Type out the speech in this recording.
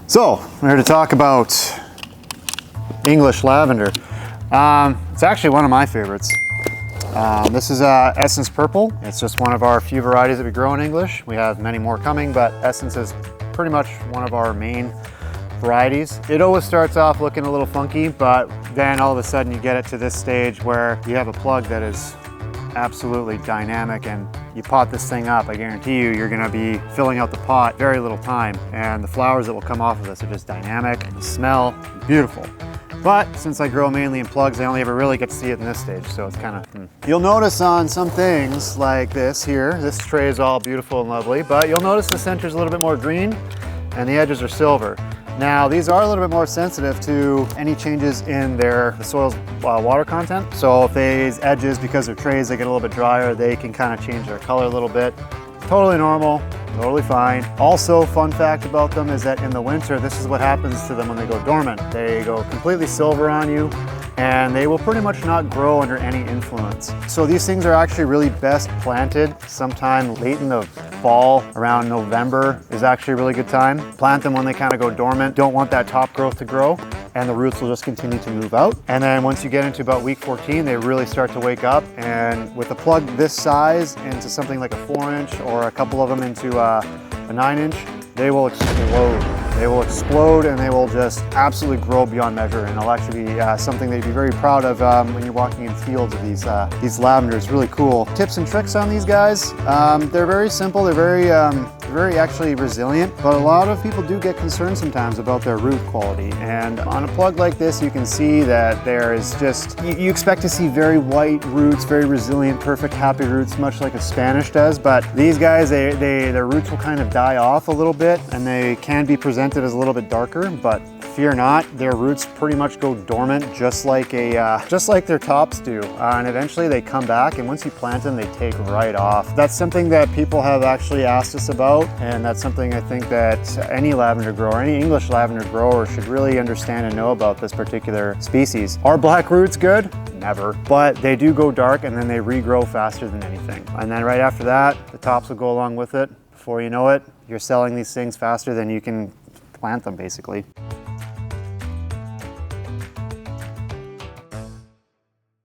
So, we're here to talk about English lavender. It's actually one of my favorites. This is Essence Purple. It's just one of our few varieties that we grow in English. We have many more coming, but Essence is pretty much one of our main varieties. It always starts off looking a little funky, but then all of a sudden you get it to this stage where you have a plug that is absolutely dynamic, and you pot this thing up, I guarantee you, you're gonna be filling out the pot very little time, and the flowers that will come off of this are just dynamic, and smell beautiful. But since I grow mainly in plugs, I only ever really get to see it in this stage, so it's kind of You'll notice on some things like this here, this tray is all beautiful and lovely, but you'll notice the center is a little bit more green and the edges are silver. Now, these are a little bit more sensitive to any changes in the soil's water content. So if these edges, because they're trays, they get a little bit drier, they can kind of change their color a little bit. Totally normal, totally fine. Also, fun fact about them is that in the winter, this is what happens to them when they go dormant. They go completely silver on you, and they will pretty much not grow under any influence. So these things are actually really best planted sometime late in the fall, around November is actually a really good time. Plant them when they kind of go dormant. Don't want that top growth to grow, and the roots will just continue to move out. And then once you get into about week 14, they really start to wake up, and with a plug this size into something like a 4-inch or a couple of them into a 9-inch, they will explode. They will explode, and they will just absolutely grow beyond measure, and it'll actually be something that you'd be very proud of when you're walking in fields of these lavenders. Really cool. Tips and tricks on these guys. They're very simple. They're very actually resilient, but a lot of people do get concerned sometimes about their root quality. And on a plug like this, you can see that there is just, you expect to see very white roots, very resilient, perfect, happy roots, much like a Spanish does. But these guys, their roots will kind of die off a little bit, and they can be presented as a little bit darker, but fear not, their roots pretty much go dormant just like their tops do, and eventually they come back, and once you plant them, they take right off. That's something that people have actually asked us about, and that's something I think that any lavender grower, any English lavender grower should really understand and know about this particular species. Are black roots good? Never, but they do go dark, and then they regrow faster than anything. And then right after that, the tops will go along with it. Before you know it, you're selling these things faster than you can plant them, basically.